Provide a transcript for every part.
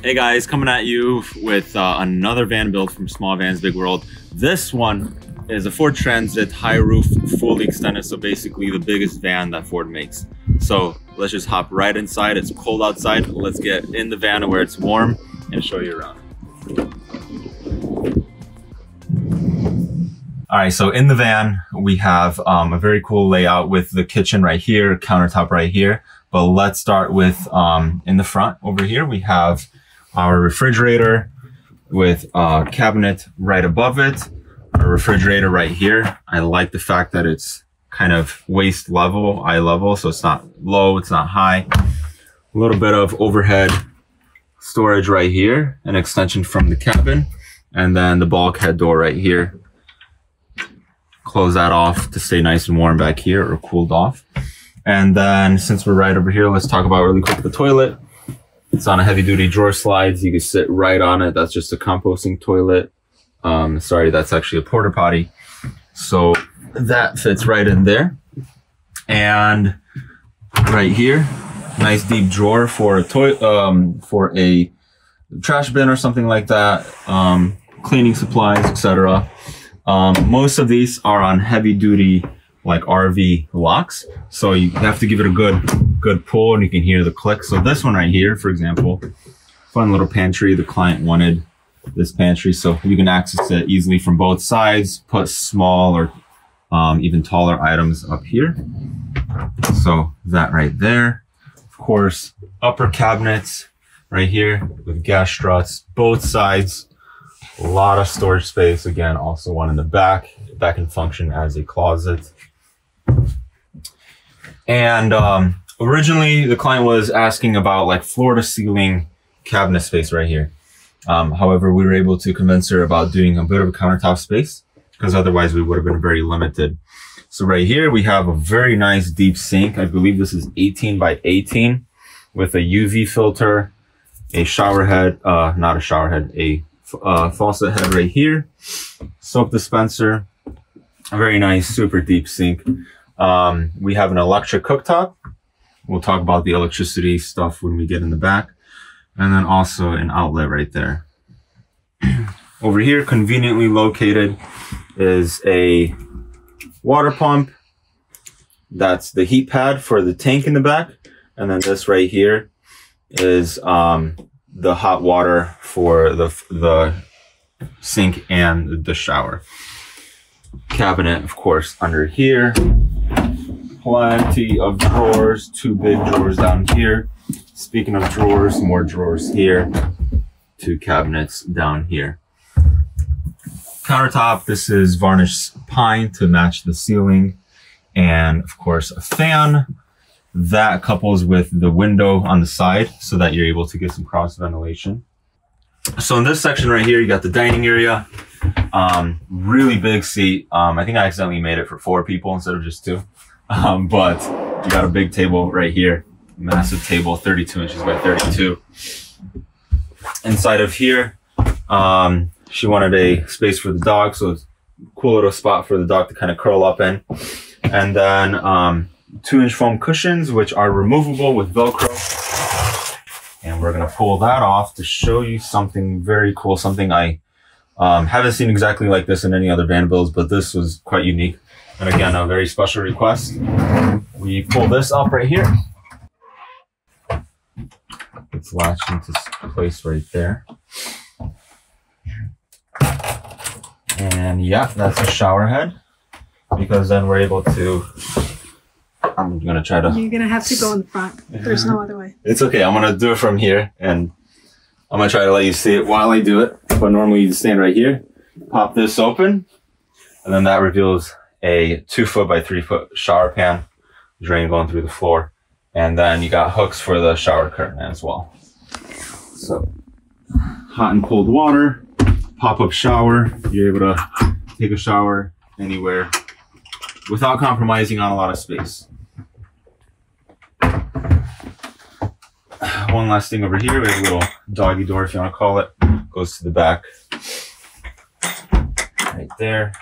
Hey guys, coming at you with another van build from Small Vans Big World. This one is a Ford Transit high roof, fully extended, so basically the biggest van that Ford makes. So let's just hop right inside. It's cold outside. Let's get in the van where it's warm and show you around. All right, so in the van, we have a very cool layout with the kitchen right here, countertop right here. But let's start with in the front over here, we have our refrigerator with a cabinet right above it, a refrigerator right here. I like the fact that it's kind of waist level, eye level, so it's not low, it's not high. A little bit of overhead storage right here, an extension from the cabin, and then the bulkhead door right here. Close that off to stay nice and warm back here, or cooled off. And then since we're right over here, let's talk about really quick the toilet. It's on a heavy duty drawer slides. You can sit right on it. That's just a composting toilet. Sorry, that's actually a porta potty. So that fits right in there. And right here, nice deep drawer for a trash bin or something like that. Cleaning supplies, etc. Most of these are on heavy duty like RV locks, so you have to give it a good pull and you can hear the click. So this one right here, for example, fun little pantry. The client wanted this pantry, so you can access it easily from both sides, put small or even taller items up here. So that right there. Of course, upper cabinets right here with gas struts, both sides. A lot of storage space. Again, also one in the back. That can function as a closet. And originally the client was asking about like floor to ceiling cabinet space right here. However, we were able to convince her about doing a bit of a countertop space because otherwise we would have been very limited. So right here we have a very nice deep sink. I believe this is 18 by 18 with a UV filter, a shower head, not a shower head, a faucet head right here, soap dispenser, a very nice, super deep sink. We have an electric cooktop. We'll talk about the electricity stuff when we get in the back. And then also an outlet right there. Over here, conveniently located, is a water pump. That's the heat pad for the tank in the back. And then this right here is the hot water for the sink and the shower. Cabinet, of course, under here. Plenty of drawers, two big drawers down here. Speaking of drawers, more drawers here. Two cabinets down here. Countertop, this is varnished pine to match the ceiling. And of course, a fan. That couples with the window on the side so that you're able to get some cross ventilation. So in this section right here, you got the dining area. Really big seat. I think I accidentally made it for 4 people instead of just 2. But you got a big table right here. Massive table, 32 inches by 32. Inside of here, she wanted a space for the dog. So it's a cool little spot for the dog to kind of curl up in. And then 2-inch foam cushions, which are removable with Velcro. And we're gonna pull that off to show you something very cool, something I haven't seen exactly like this in any other van builds, but this was quite unique. And again, a very special request. We pull this up right here. It's latched into place right there. And yeah, that's a shower head, because then we're able to, I'm gonna try to. You're gonna have to go in the front. There's no other way. It's okay. I'm gonna do it from here, and I'm gonna try to let you see it while I do it. But normally you stand right here, pop this open, and then that reveals a 2-foot by 3-foot shower pan, drain going through the floor, and then you got hooks for the shower curtain as well. So hot and cold water, pop-up shower. You're able to take a shower anywhere without compromising on a lot of space. One last thing over here, we have a little doggy door, if you want to call it. Goes to the back right there.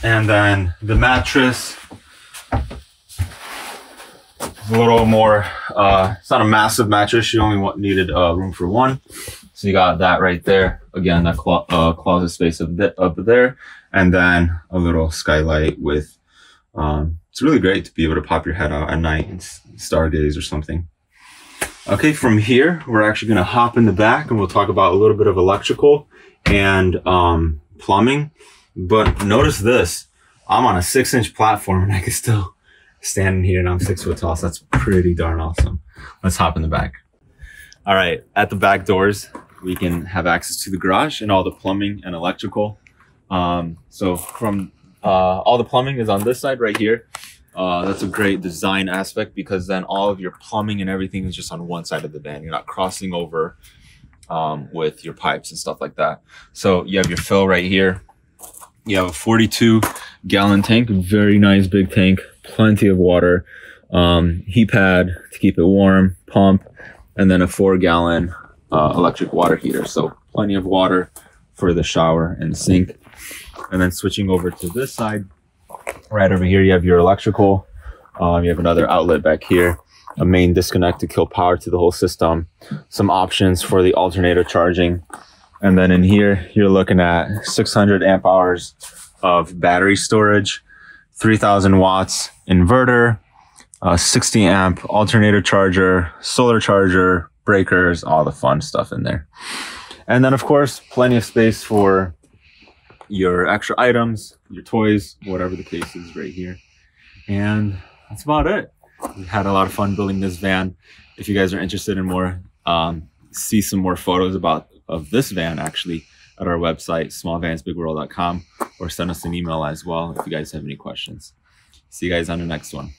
And then the mattress A little more, it's not a massive mattress. You only needed room for one. So you got that right there. Again, that closet space up there. And then a little skylight with, it's really great to be able to pop your head out at night and stargaze or something. Okay, from here, we're actually gonna hop in the back and we'll talk about a little bit of electrical and plumbing. But notice this, I'm on a 6-inch platform and I can still stand in here and I'm 6 foot tall. So that's pretty darn awesome. Let's hop in the back. All right, at the back doors, we can have access to the garage and all the plumbing and electrical. So from all the plumbing is on this side right here. That's a great design aspect because then all of your plumbing and everything is just on one side of the van. You're not crossing over with your pipes and stuff like that. So you have your fill right here. You have a 42-gallon tank, very nice big tank, plenty of water, heat pad to keep it warm, pump, and then a 4-gallon electric water heater. So plenty of water for the shower and sink. And then switching over to this side, right over here, you have your electrical. You have another outlet back here, a main disconnect to kill power to the whole system, some options for the alternator charging. And then in here, you're looking at 600 amp hours of battery storage, 3000 watts inverter, 60 amp alternator charger, solar charger, breakers, all the fun stuff in there. And then of course, plenty of space for your extra items, your toys, whatever the case is right here. And that's about it. We had a lot of fun building this van. If you guys are interested in more, see some more photos of this van actually at our website, smallvansbigworld.com, or send us an email as well if you guys have any questions. See you guys on the next one.